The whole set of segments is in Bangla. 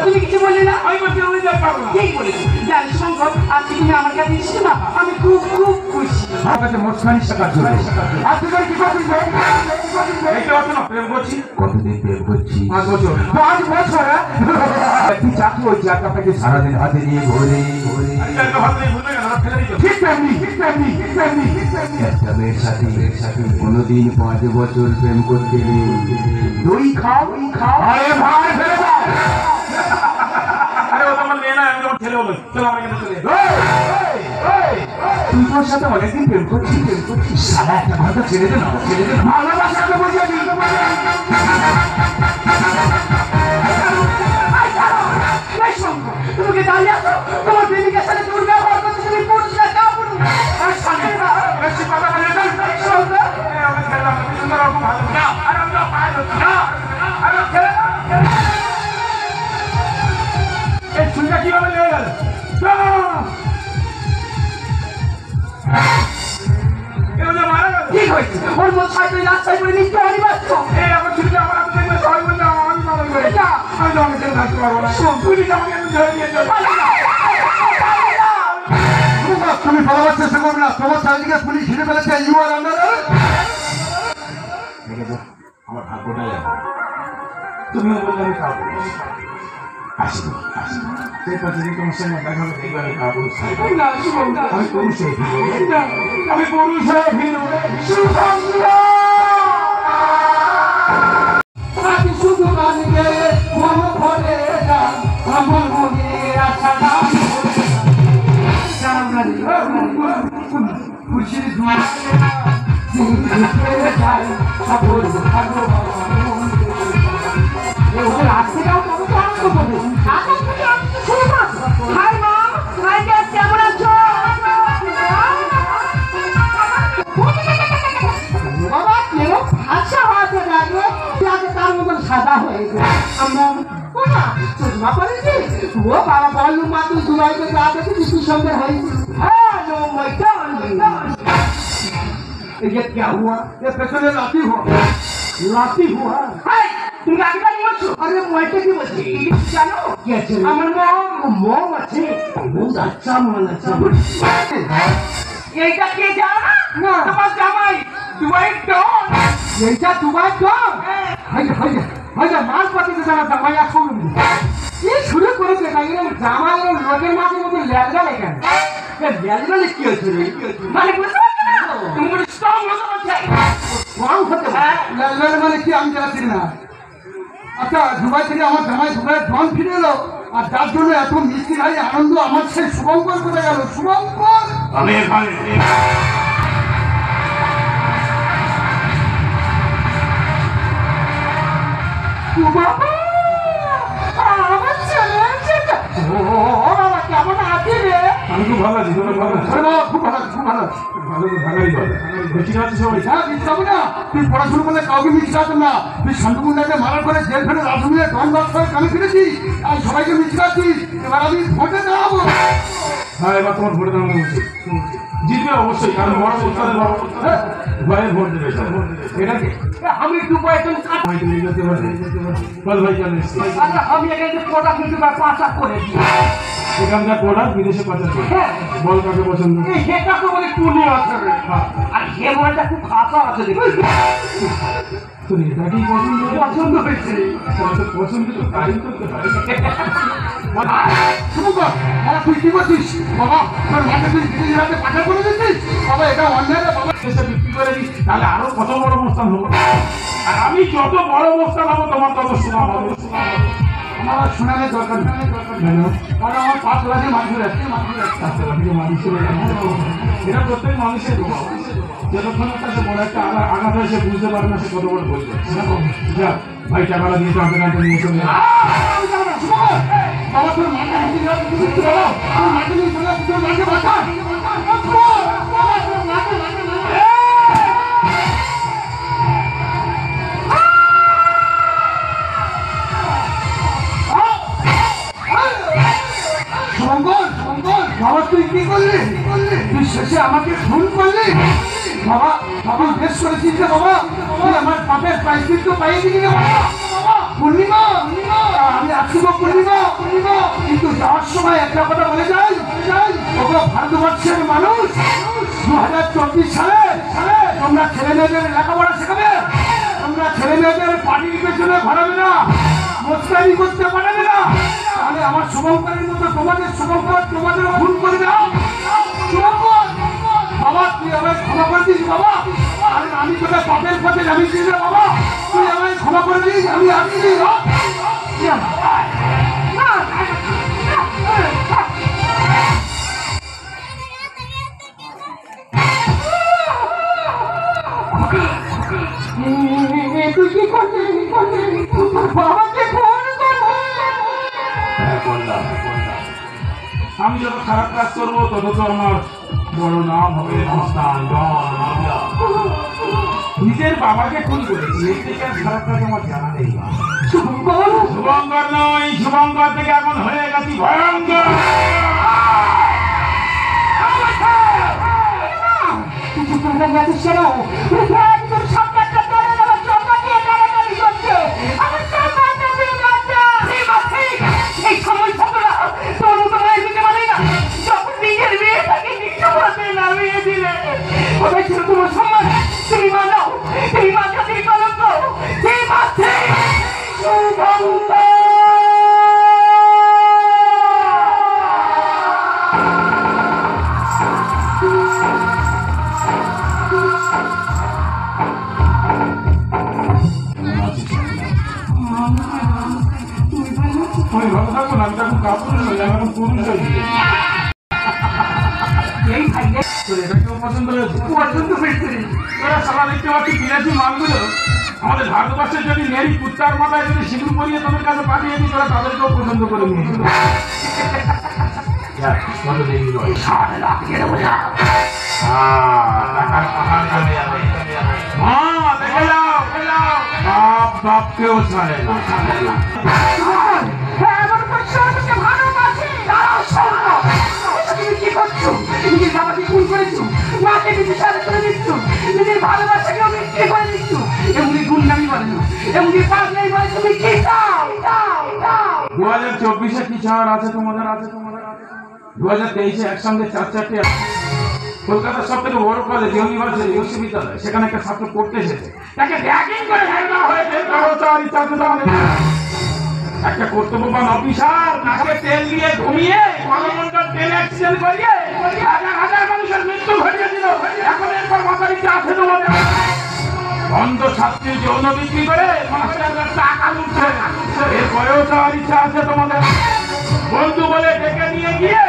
তুমি কিছু বললে না? ঠিক বলেছি। জানিস শঙ্কর, আজকে তুমি আমার কাছে এসেছো না, আমি খুব খুব খুশি। আমার কাছে মোটখানি শেখার জন্য। কি করছিস? প্রেম করছি। কতদিন প্রেম করছি? 5 বছর। 5 বছর? কি চাকরি ওই চাকরিটাকে সারাদিন হাতে নিয়ে ঘোরে ঘোরে। ঠিক তেমনি একটা মেয়ের সাথে কোনোদিন 5 বছর প্রেম করতে নেই। দই খাও আরে ভাই ফেলে দাও। আরে ও তোমার মেয়ে না, আমি তোমার ছেলে হলো। চলো আমার কাছে চলে। তুই তোর সাথে অনেকদিন প্রেম করছিস সারা একটা কথা ছেড়ে দে না ভালোবাসাকে বুঝিয়ে দিই। তোমাকে দাঁড়িয়ে আসো, তোমার প্রেমিকার সাথে তুমি ব্যবহার করছো, তুমি পুরুষ না কা পুরুষ? আর সাথে না বেশি কথা বলে না। শোনো আমি খেলাম সুন্দর রকম ভালো না। আর আমি তো পাই না। আরে খেলা এই ছুরিটা কিভাবে লেগে গেল? কি হয়েছে? ওর মতো সাইকেল রাস্তায় পড়ে মৃত্যু অনিবার্য। এই আমার ছুরিটা আমার হাতে দেখলে সবাই বলছে আমি মারা গেছি। আমি তো আমাকে থাকতে পারবো না। পুলিশ আমাকে ধরে নিয়ে যাবে। তুমি পালাবার চেষ্টা করবে না, তোমার চারিদিকে পুলিশ ঘিরে ফেলেছে। ইউ আর আন্ডার আমার ভাগ্যটাই তুমি বললে আমি খাবো। আসি সেই প্রতিদিন তোমার সঙ্গে দেখা হবে, দেখবে আমি খাবো। আমি পুরুষ হয়ে শুধু গানকে মন ভরে আমার মনে আশা খুশির রাস্তাটাও কত আনন্দ করবে। হাই মা, হাই ড্যাড, কেমন আছো? বাবা কেন আচ্ছা হওয়াতে লাগে তার মতন সাদা হয়েছে। আমরা চশমা পড়েছি। ও বাবা বললু মা তুই দুবাইতে যা দেখে কি সুন্দর হয়েছে। ये क्या हुआ? ये पेছনে লাঠি হুয়া। তুমি গাড়িটা নিয়ে আসছো? আরে মইটা কি বলছি জানো? কি আছে? আমার মম আছে। আচ্ছা মন আছে। এইটা কে জানো না? তোমার জামাই দুবাই ডন। এইটা দুবাই ডন? হাইয়া মাল পাতিতে জানা জামাই আসো। কি শুরু করেছে না এরকম জামাই এরকম লোকের মাঝে মধ্যে ল্যাজরা লেখেন। ল্যাজরা কি হচ্ছে রে? মানে বুঝতে পারছো না? তুমি বড় স্ট্রং হতে পারছো। স্ট্রং হতে ল্যাজরা মানে কি আমি জানি না। আচ্ছা দুবাই থেকে আমার জামাই দুবাই ডন ফিরে এলো, আর যার জন্য এত মিষ্টি ভাই আনন্দ আমার সেই শুভঙ্কর কোথায় গেল? শুভঙ্কর আমি এখানে বাবা আমার ছেলে কেমন আছে রে? আমি খুব ভালো আছি। খুব ভালো ভালোই ঠিক আছে সবাই। হ্যাঁ যাবো না, তুই পড়াশুনো করলে কাউকে মিস খাচ্ছিস না। তুই শান্তকুন্ডাকে মারার করে জেল ফেলে রাজমিলে ডন বাস করে কানে ফিরেছিস আর সবাইকে মিস খাচ্ছিস। এবার আমি ভোটে দাঁড়াবো। হ্যাঁ এবার তোমার ভোটে দাঁড়ানো উচিত। জিতবে অবশ্যই, কারণ বড় ভয়ে ভোট দেবে। এটা কি আমি দুবাই একদম বল ভাই কেন এসছি? আমি এখানে কোটা কিন্তু পাঁচা করে দিই। এখানকার কোটা বিদেশে পাচার করে। বল কাকে পছন্দ? সেটা তো বলে টুনি আছে আর হে বলটা খুব খাতা আছে দেখি। তোর এটাকেই পছন্দ পছন্দ হয়েছে। পছন্দ তো তাই করতে পারে শুভঙ্কর, বাবা তুই কি করছিস? বাবা তোর মাঠে তুই বিদেশি রাতে পাচার করে দিচ্ছিস? বাবা এটা অন্যায় রে বাবা। দেশে বিক্রি করে দিই তাহলে আরো কত বড় মোস্তান হবো। আর আমি যত বড় মোস্তান হবো তোমার তত সুনাম হবে। আমার শোনানোর দরকার নেই, কারণ আমার পাঁচ লাখে মানুষের আছে, এটা প্রত্যেক মানুষের যতক্ষণ কাছে বড় একটা আঘাত হয় সে বুঝতে পারে না সে কত বড় বলবে। যা ভাই টাকাটা দিয়ে টানতে টানতে নিয়ে চলে যা। বাবা তোর মাঠে তোর মাঠে নিয়ে চলে তোর মাঠে বাঁচা। বাবা তুই কি করলি? তুই শেষে আমাকে খুন করলি? বাবা বাবা বেশ করেছিস রে বাবা, তুই আমার পাপের প্রায়শ্চিত্ত পাইয়ে দিলি রে বাবা। পূর্ণিমা আমি আসছি গো পূর্ণিমা, কিন্তু যাওয়ার সময় একটা কথা বলে যাই, ওগুলো ভারতবর্ষের মানুষ 2024 সালে তোমরা ছেলে মেয়েদের লেখাপড়া শেখাবে, তোমরা ছেলে মেয়েদের পানির পেছনে ঘোরাবে না, মোস্তানি করতে পারবে না, তাহলে আমার শুভঙ্করের মতো তোমাদের শুভঙ্কর তোমাদের ভুল করবে না। শুভঙ্কর বাবা তুই আমায় ক্ষমা করে দিস বাবা, আমি তোকে পাপের পথে নামিয়েছি রে বাবা, তুই আমায় ক্ষমা করে দিস, আমি আসছি। তুই কি করছিস? বাবাকে ফোন করবো। আমি যত খারাপ কাজ করবো তত তো আমার বড় নাম হবে। নিজের বাবাকে খুন করেছি, এর থেকে আর খারাপ কাজ আমার জানা নেই। শুভঙ্কর নয়, শুভঙ্কর থেকে এখন হয়ে গেছি ভয়ঙ্কর। তোমার সম্মান তুমি মানাও, এই মাথা তুমি কলঙ্ক, এই মাথে আমি ভালো থাকবো না, আমি তখন কাপুরুষ হয়ে যাবো, এখন পুরুষ হয়ে যাবো। এটাকেও পছন্দ হয়েছে? পছন্দ হয়েছে। তোরা সবাই দেখতে পাচ্ছি বিদেশি মালগুলো আমাদের ভারতবর্ষের যদি নেই কুত্তার মাথায় যদি সিঁদুর পরিয়ে তোদের কাছে পাঠিয়ে দিই তোরা তাদেরকেও পছন্দ করে নিয়েছিল। কত দেরি নয়, 7 লাখ দিয়ে দেবো যা। টাকার পাহাড় জমে যাবে। হ্যাঁ দেখে যাও, বাপ বাপকেও ছাড়ে না। কি করছো? নিজের বাবাকে খুন করেছো, মাকে বিচার করে দিচ্ছ, নিজের ভালোবাসাকে বিক্রি করে দিচ্ছ, এমনি গুন্ডামি বলে না, এমনি পাগলাই বলে তুমি কি চাও? 2024-এ কি ছাড় আছে তোমাদের? 2023-এ একসঙ্গে 4-4টে কলকাতার সব থেকে বড় কলেজ ইউনিভার্সিটি বিশ্ববিদ্যালয়, সেখানে একটা ছাত্র পড়তে এসেছে, তাকে র্যাগিং করে ফেলা হয়েছে। একটা কর্তব্যবান অফিসার নাকে তেল দিয়ে ঘুমিয়ে কলমন্ডল ট্রেন অ্যাক্সিডেন্ট করিয়ে হাজার মানুষের মৃত্যু ঘটিয়েছিল। এখন এরপর মাথার ইচ্ছা আছে তোমাদের? অন্ধ ছাত্রী যৌন বিক্রি করে মাস্টাররা টাকা লুটছে, এরপরেও যাওয়ার ইচ্ছা আছে তোমাদের? বন্ধু বলে ডেকে নিয়ে গিয়ে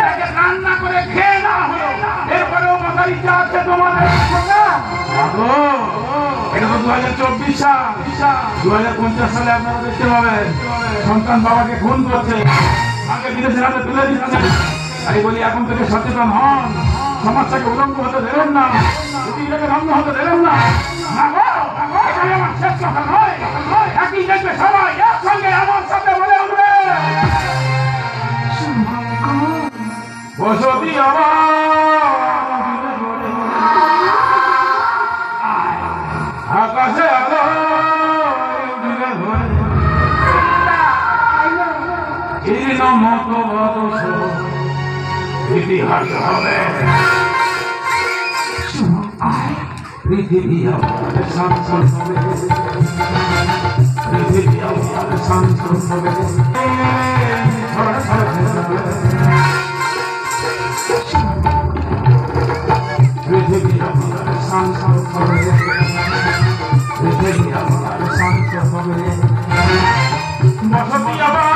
তাকে রান্না করে খেয়ে না হলো, এরপরেও মাথার ইচ্ছা আছে তোমাদের? এটা তো 2024 সাল। 2050 সালে আপনারা দেখতে পাবেন সন্তান বাবাকে খুন করছে, আগে বিদেশের হাতে তুলে দিচ্ছে। আমি বলি এখন থেকে সচেতন হন, সমাজটাকে উলঙ্গ হতে দেবেন না, পৃথিবীটাকে ভঙ্গ হতে দেবেন না। এটাই আমার শেষ কথা নয়, একই দেখবে সবাই একসঙ্গে আমার সাথে বলে উঠবে, বসতি আকাশে আলো মতো ইতিহাস হবে। পৃথিবী আমার শান্তন হবে, পৃথিবী আমার শান্তন হবে, পৃথিবী আমার শান্তন হবে, পৃথিবী আমার শান্তন হবে, বসতি আমার